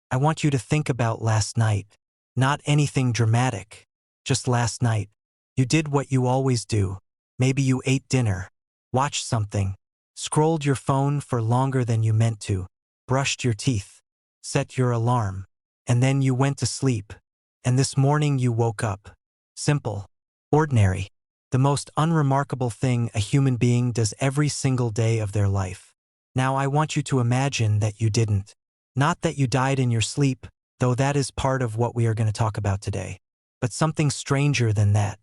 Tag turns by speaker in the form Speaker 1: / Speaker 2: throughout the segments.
Speaker 1: I want you to think about last night. Not anything dramatic. Just last night. You did what you always do. Maybe you ate dinner, watched something, scrolled your phone for longer than you meant to, brushed your teeth, set your alarm, and then you went to sleep. And this morning you woke up. Simple. Ordinary. The most unremarkable thing a human being does every single day of their life. Now I want you to imagine that you didn't. Not that you died in your sleep, though that is part of what we are going to talk about today. But something stranger than that.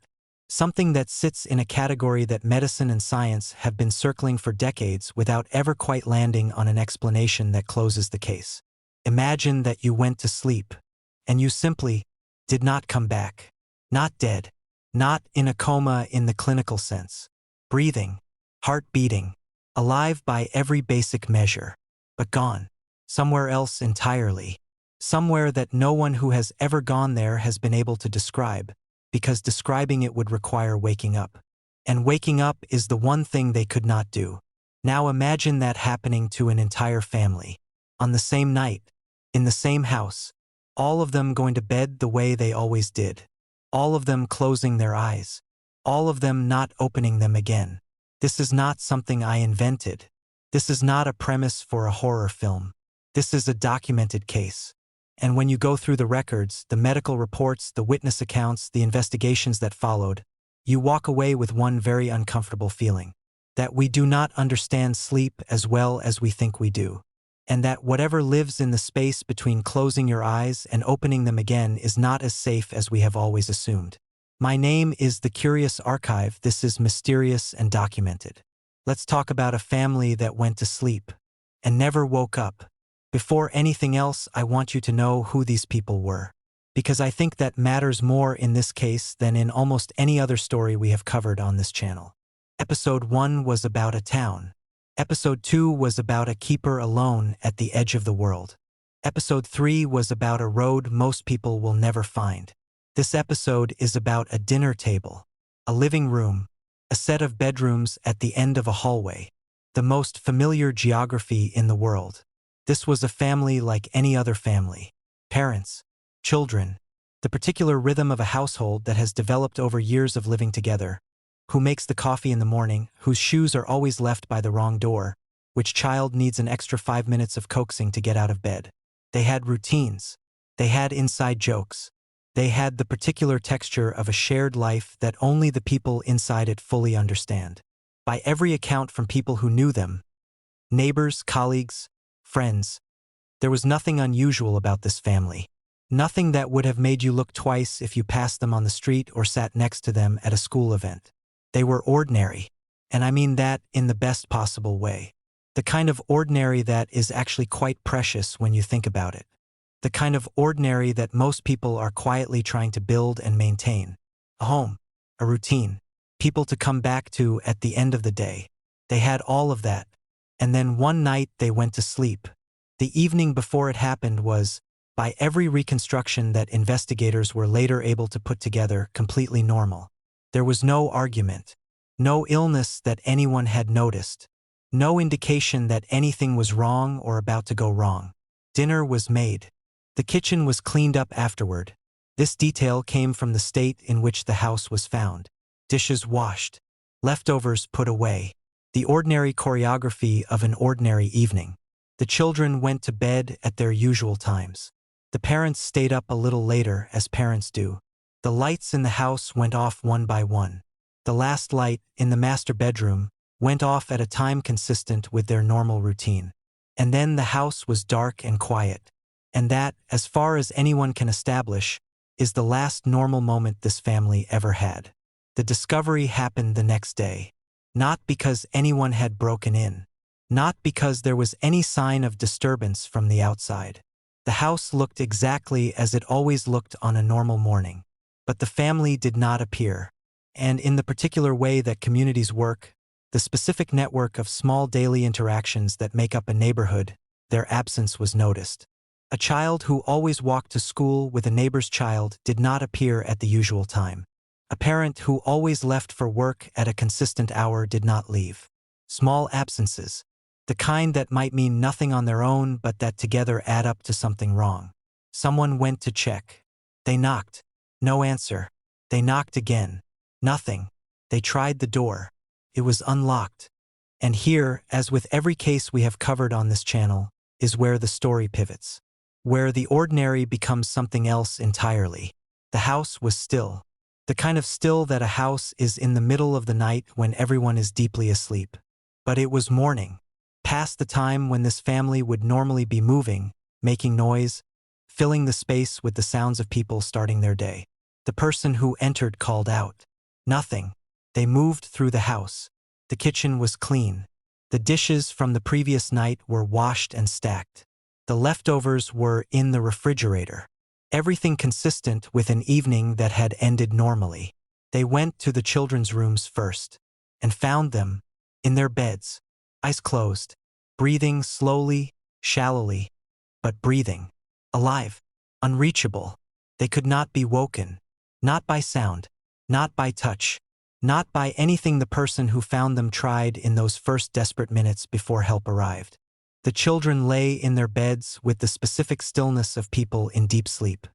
Speaker 1: Something that sits in a category that medicine and science have been circling for decades without ever quite landing on an explanation that closes the case. Imagine that you went to sleep, and you simply did not come back. Not dead. Not in a coma in the clinical sense. Breathing. Heart beating. Alive by every basic measure. But gone. Somewhere else entirely. Somewhere that no one who has ever gone there has been able to describe, because describing it would require waking up. And waking up is the one thing they could not do. Now imagine that happening to an entire family. On the same night. In the same house. All of them going to bed the way they always did. All of them closing their eyes. All of them not opening them again. This is not something I invented. This is not a premise for a horror film. This is a documented case. And when you go through the records, the medical reports, the witness accounts, the investigations that followed, you walk away with one very uncomfortable feeling. That we do not understand sleep as well as we think we do. And that whatever lives in the space between closing your eyes and opening them again is not as safe as we have always assumed. My name is The Curious Archive. This is mysterious and documented. Let's talk about a family that went to sleep and never woke up. Before anything else, I want you to know who these people were, because I think that matters more in this case than in almost any other story we have covered on this channel. Episode 1 was about a town. Episode 2 was about a keeper alone at the edge of the world. Episode 3 was about a road most people will never find. This episode is about a dinner table, a living room, a set of bedrooms at the end of a hallway, the most familiar geography in the world. This was a family like any other family. Parents, children, the particular rhythm of a household that has developed over years of living together. Who makes the coffee in the morning, whose shoes are always left by the wrong door, which child needs an extra 5 minutes of coaxing to get out of bed. They had routines. They had inside jokes. They had the particular texture of a shared life that only the people inside it fully understand. By every account from people who knew them, neighbors, colleagues, friends, there was nothing unusual about this family. Nothing that would have made you look twice if you passed them on the street or sat next to them at a school event. They were ordinary, and I mean that in the best possible way. The kind of ordinary that is actually quite precious when you think about it. The kind of ordinary that most people are quietly trying to build and maintain. A home, a routine, people to come back to at the end of the day. They had all of that. And then one night they went to sleep. The evening before it happened was, by every reconstruction that investigators were later able to put together, completely normal. There was no argument, no illness that anyone had noticed, no indication that anything was wrong or about to go wrong. Dinner was made. The kitchen was cleaned up afterward. This detail came from the state in which the house was found. Dishes washed. Leftovers put away. The ordinary choreography of an ordinary evening. The children went to bed at their usual times. The parents stayed up a little later, as parents do. The lights in the house went off one by one. The last light, in the master bedroom, went off at a time consistent with their normal routine. And then the house was dark and quiet. And that, as far as anyone can establish, is the last normal moment this family ever had. The discovery happened the next day. Not because anyone had broken in. Not because there was any sign of disturbance from the outside. The house looked exactly as it always looked on a normal morning. But the family did not appear. And in the particular way that communities work, the specific network of small daily interactions that make up a neighborhood, their absence was noticed. A child who always walked to school with a neighbor's child did not appear at the usual time. A parent who always left for work at a consistent hour did not leave. Small absences. The kind that might mean nothing on their own but that together add up to something wrong. Someone went to check. They knocked. No answer. They knocked again. Nothing. They tried the door. It was unlocked. And here, as with every case we have covered on this channel, is where the story pivots. Where the ordinary becomes something else entirely. The house was still. The kind of still that a house is in the middle of the night when everyone is deeply asleep. But it was morning. Past the time when this family would normally be moving, making noise, filling the space with the sounds of people starting their day. The person who entered called out. Nothing. They moved through the house. The kitchen was clean. The dishes from the previous night were washed and stacked. The leftovers were in the refrigerator. Everything consistent with an evening that had ended normally. They went to the children's rooms first and found them in their beds, eyes closed, breathing slowly, shallowly, but breathing. Alive, unreachable. They could not be woken. Not by sound, not by touch, not by anything the person who found them tried in those first desperate minutes before help arrived. The children lay in their beds with the specific stillness of people in deep sleep.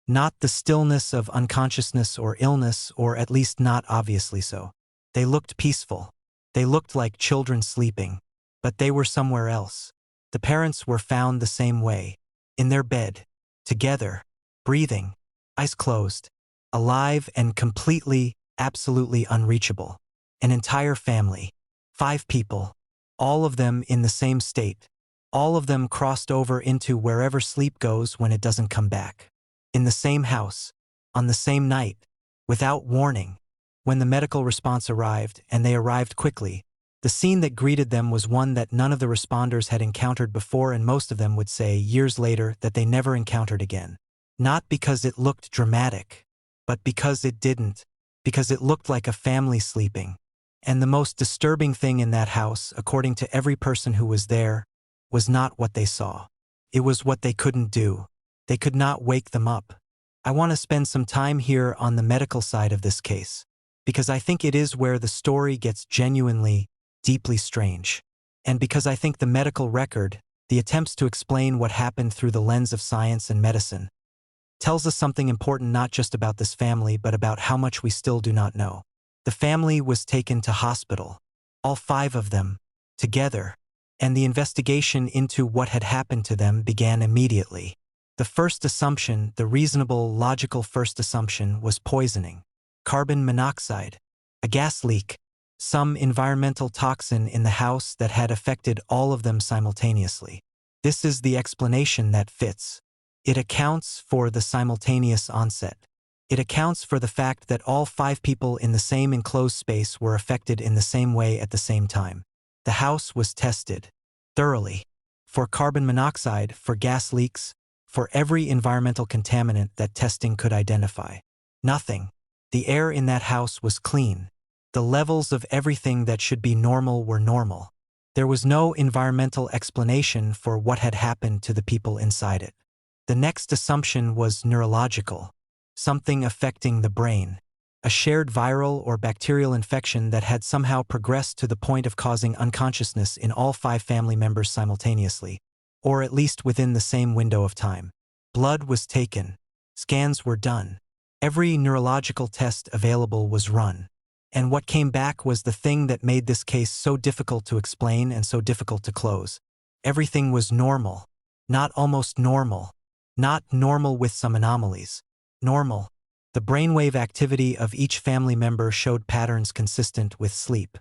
Speaker 1: Not the stillness of unconsciousness or illness, or at least not obviously so. They looked peaceful. They looked like children sleeping. But they were somewhere else. The parents were found the same way. In their bed. Together. Breathing. Eyes closed. Alive and completely, absolutely unreachable. An entire family. 5 people. All of them in the same state. All of them crossed over into wherever sleep goes when it doesn't come back. In the same house. On the same night. Without warning. When the medical response arrived, and they arrived quickly, the scene that greeted them was one that none of the responders had encountered before, and most of them would say years later that they never encountered again. Not because it looked dramatic, but because it didn't. Because it looked like a family sleeping. And the most disturbing thing in that house, according to every person who was there, was not what they saw. It was what they couldn't do. They could not wake them up. I want to spend some time here on the medical side of this case, because I think it is where the story gets genuinely, deeply strange. And because I think the medical record, the attempts to explain what happened through the lens of science and medicine, tells us something important not just about this family but about how much we still do not know. The family was taken to hospital, all 5 of them, together, and the investigation into what had happened to them began immediately. The first assumption, the reasonable, logical first assumption, was poisoning. Carbon monoxide, a gas leak, some environmental toxin in the house that had affected all of them simultaneously. This is the explanation that fits. It accounts for the simultaneous onset. It accounts for the fact that all 5 people in the same enclosed space were affected in the same way at the same time. The house was tested thoroughly for carbon monoxide, for gas leaks, for every environmental contaminant that testing could identify. Nothing. The air in that house was clean. The levels of everything that should be normal were normal. There was no environmental explanation for what had happened to the people inside it. The next assumption was neurological. Something affecting the brain. A shared viral or bacterial infection that had somehow progressed to the point of causing unconsciousness in all 5 family members simultaneously, or at least within the same window of time. Blood was taken. Scans were done. Every neurological test available was run. And what came back was the thing that made this case so difficult to explain and so difficult to close. Everything was normal. Not almost normal. Not normal with some anomalies. Normal. The brainwave activity of each family member showed patterns consistent with sleep.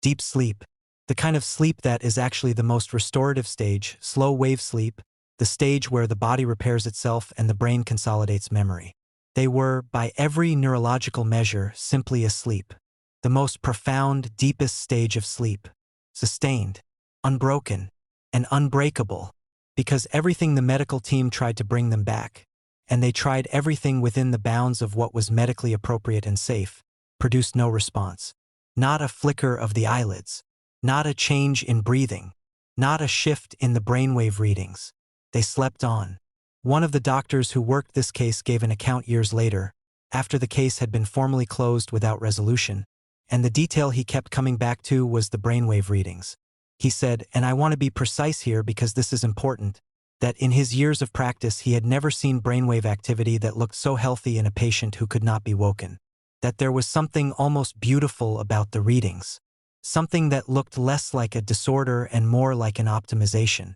Speaker 1: Deep sleep. The kind of sleep that is actually the most restorative stage, slow wave sleep, the stage where the body repairs itself and the brain consolidates memory. They were, by every neurological measure, simply asleep. The most profound, deepest stage of sleep. Sustained, unbroken, and unbreakable, because everything the medical team tried to bring them back, and they tried everything within the bounds of what was medically appropriate and safe, produced no response. Not a flicker of the eyelids. Not a change in breathing. Not a shift in the brainwave readings. They slept on. One of the doctors who worked this case gave an account years later, after the case had been formally closed without resolution, and the detail he kept coming back to was the brainwave readings. He said, and I want to be precise here because this is important, that in his years of practice he had never seen brainwave activity that looked so healthy in a patient who could not be woken. That there was something almost beautiful about the readings. Something that looked less like a disorder and more like an optimization.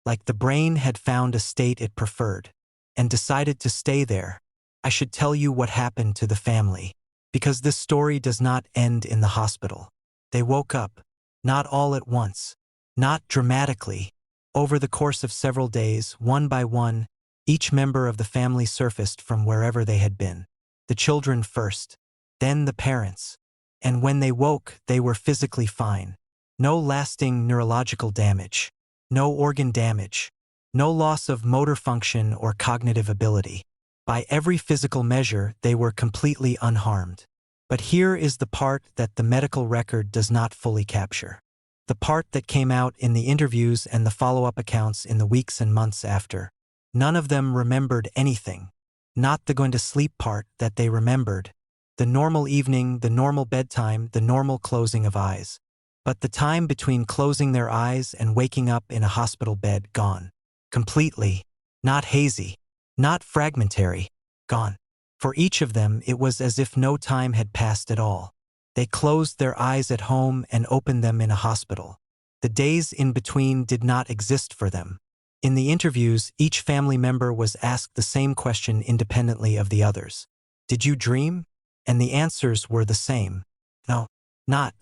Speaker 1: Like the brain had found a state it preferred. And decided to stay there. I should tell you what happened to the family. Because this story does not end in the hospital. They woke up. Not all at once. Not dramatically. Over the course of several days, one by one, each member of the family surfaced from wherever they had been. The children first. Then the parents. And when they woke, they were physically fine. No lasting neurological damage. No organ damage. No loss of motor function or cognitive ability. By every physical measure, they were completely unharmed. But here is the part that the medical record does not fully capture. The part that came out in the interviews and the follow-up accounts in the weeks and months after. None of them remembered anything. Not the going to sleep part that they remembered. The normal evening, the normal bedtime, the normal closing of eyes. But the time between closing their eyes and waking up in a hospital bed gone. Completely. Not hazy. Not fragmentary. Gone. For each of them it was as if no time had passed at all. They closed their eyes at home and opened them in a hospital. The days in between did not exist for them. In the interviews, each family member was asked the same question independently of the others. Did you dream? And the answers were the same. No. Not.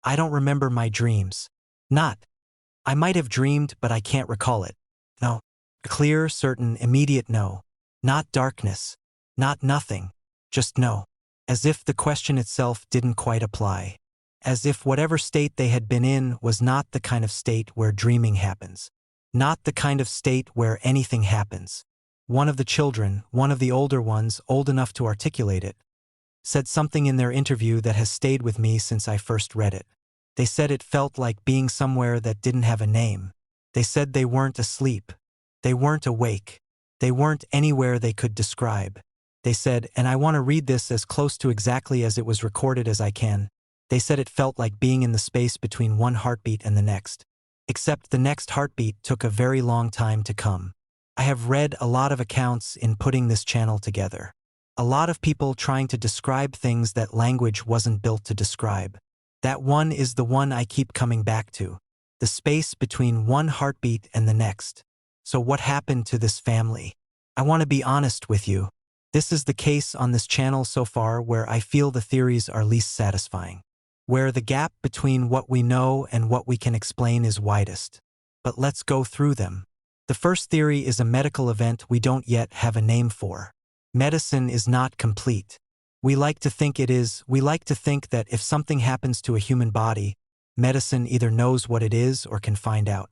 Speaker 1: I don't remember my dreams. Not. I might have dreamed, but I can't recall it. No. Clear, certain, immediate no. Not darkness. Not nothing. Just no. As if the question itself didn't quite apply. As if whatever state they had been in was not the kind of state where dreaming happens. Not the kind of state where anything happens. One of the children, one of the older ones, old enough to articulate it, said something in their interview that has stayed with me since I first read it. They said it felt like being somewhere that didn't have a name. They said they weren't asleep. They weren't awake. They weren't anywhere they could describe. They said, and I want to read this as close to exactly as it was recorded as I can. They said it felt like being in the space between one heartbeat and the next. Except the next heartbeat took a very long time to come. I have read a lot of accounts in putting this channel together. A lot of people trying to describe things that language wasn't built to describe. That one is the one I keep coming back to. The space between one heartbeat and the next. So what happened to this family? I want to be honest with you. This is the case on this channel so far where I feel the theories are least satisfying. Where the gap between what we know and what we can explain is widest. But let's go through them. The first theory is a medical event we don't yet have a name for. Medicine is not complete. We like to think it is. We like to think that if something happens to a human body, medicine either knows what it is or can find out.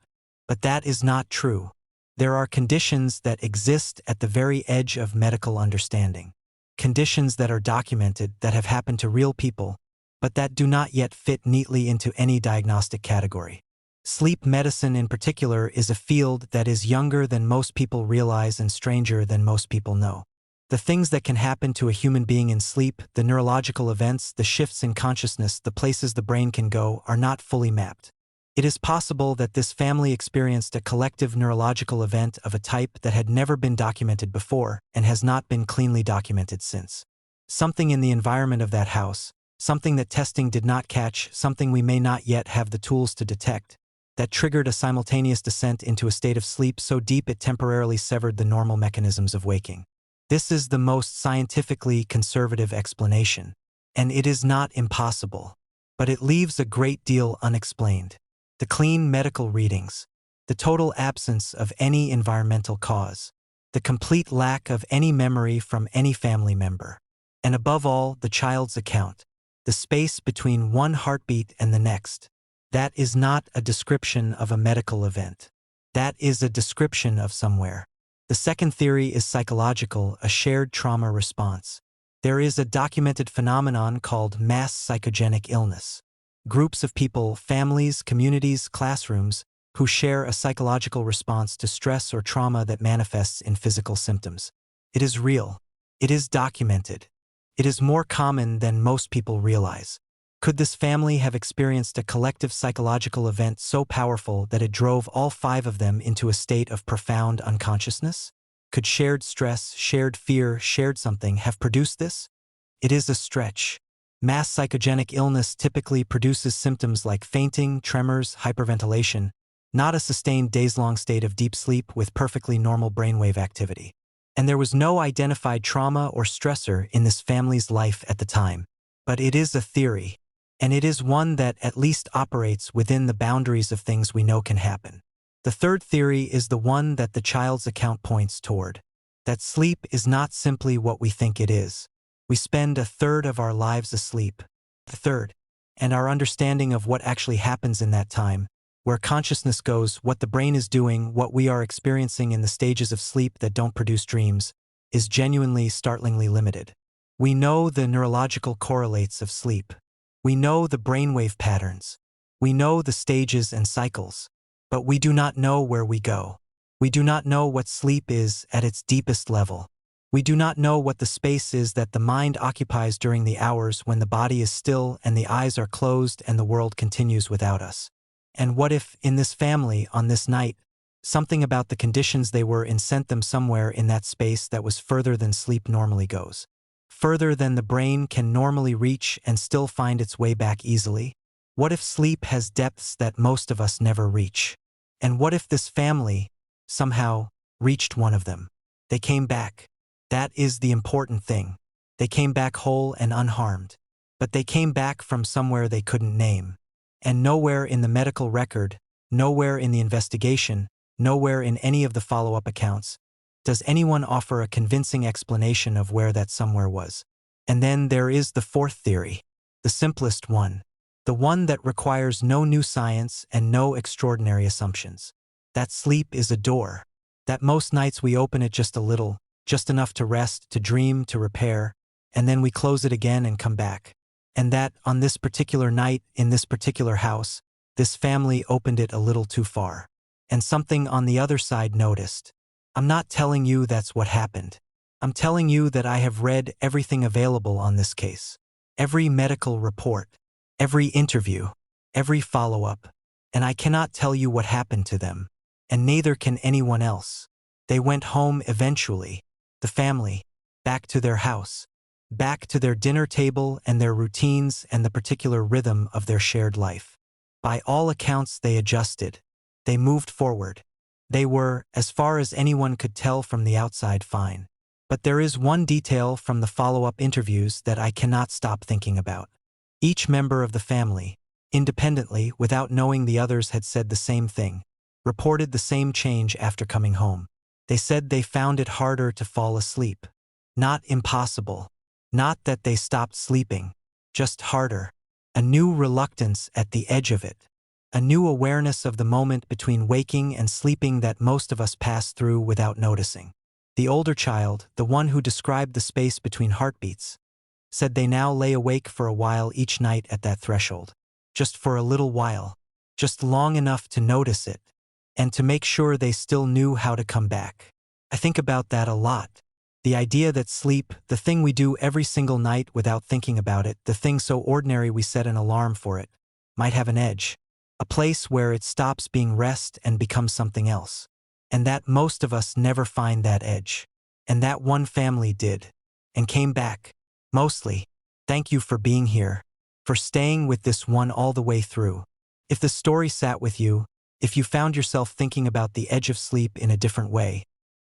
Speaker 1: But that is not true. There are conditions that exist at the very edge of medical understanding. Conditions that are documented, that have happened to real people, but that do not yet fit neatly into any diagnostic category. Sleep medicine in particular is a field that is younger than most people realize and stranger than most people know. The things that can happen to a human being in sleep, the neurological events, the shifts in consciousness, the places the brain can go, are not fully mapped. It is possible that this family experienced a collective neurological event of a type that had never been documented before and has not been cleanly documented since. Something in the environment of that house, something that testing did not catch, something we may not yet have the tools to detect, that triggered a simultaneous descent into a state of sleep so deep it temporarily severed the normal mechanisms of waking. This is the most scientifically conservative explanation, and it is not impossible. But it leaves a great deal unexplained. The clean medical readings, the total absence of any environmental cause, the complete lack of any memory from any family member, and above all, the child's account, the space between one heartbeat and the next. That is not a description of a medical event. That is a description of somewhere. The second theory is psychological, a shared trauma response. There is a documented phenomenon called mass psychogenic illness. Groups of people, families, communities, classrooms, who share a psychological response to stress or trauma that manifests in physical symptoms. It is real. It is documented. It is more common than most people realize. Could this family have experienced a collective psychological event so powerful that it drove all five of them into a state of profound unconsciousness? Could shared stress, shared fear, shared something have produced this? It is a stretch. Mass psychogenic illness typically produces symptoms like fainting, tremors, hyperventilation, not a sustained days-long state of deep sleep with perfectly normal brainwave activity. And there was no identified trauma or stressor in this family's life at the time. But it is a theory, and it is one that at least operates within the boundaries of things we know can happen. The third theory is the one that the child's account points toward, that sleep is not simply what we think it is. We spend a third of our lives asleep. The third, and our understanding of what actually happens in that time, where consciousness goes, what the brain is doing, what we are experiencing in the stages of sleep that don't produce dreams, is genuinely startlingly limited. We know the neurological correlates of sleep. We know the brainwave patterns. We know the stages and cycles. But we do not know where we go. We do not know what sleep is at its deepest level. We do not know what the space is that the mind occupies during the hours when the body is still and the eyes are closed and the world continues without us. And what if, in this family, on this night, something about the conditions they were in sent them somewhere in that space that was further than sleep normally goes? Further than the brain can normally reach and still find its way back easily? What if sleep has depths that most of us never reach? And what if this family, somehow, reached one of them? They came back. That is the important thing. They came back whole and unharmed. But they came back from somewhere they couldn't name. And nowhere in the medical record, nowhere in the investigation, nowhere in any of the follow-up accounts, does anyone offer a convincing explanation of where that somewhere was. And then there is the fourth theory, the simplest one, the one that requires no new science and no extraordinary assumptions. That sleep is a door. That most nights we open it just a little, just enough to rest, to dream, to repair, and then we close it again and come back. And that, on this particular night, in this particular house, this family opened it a little too far. And something on the other side noticed. I'm not telling you that's what happened. I'm telling you that I have read everything available on this case. Every medical report, every interview, every follow-up, and I cannot tell you what happened to them, and neither can anyone else. They went home eventually, the family, back to their house, back to their dinner table and their routines and the particular rhythm of their shared life. By all accounts, they adjusted. They moved forward. They were, as far as anyone could tell from the outside, fine. But there is one detail from the follow-up interviews that I cannot stop thinking about. Each member of the family, independently, without knowing the others, had said the same thing, reported the same change after coming home. They said they found it harder to fall asleep. Not impossible. Not that they stopped sleeping. Just harder. A new reluctance at the edge of it. A new awareness of the moment between waking and sleeping that most of us pass through without noticing. The older child, the one who described the space between heartbeats, said they now lay awake for a while each night at that threshold. Just for a little while. Just long enough to notice it. And to make sure they still knew how to come back. I think about that a lot. The idea that sleep, the thing we do every single night without thinking about it, the thing so ordinary we set an alarm for it, might have an edge. A place where it stops being rest and becomes something else. And that most of us never find that edge. And that one family did. And came back. Mostly. Thank you for being here. For staying with this one all the way through. If the story sat with you, if you found yourself thinking about the edge of sleep in a different way,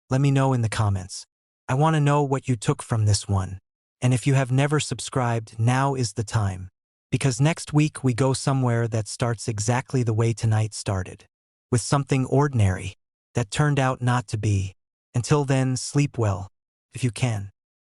Speaker 1: let me know in the comments. I want to know what you took from this one. And if you have never subscribed, now is the time. Because next week we go somewhere that starts exactly the way tonight started. With something ordinary that turned out not to be. Until then, sleep well, if you can.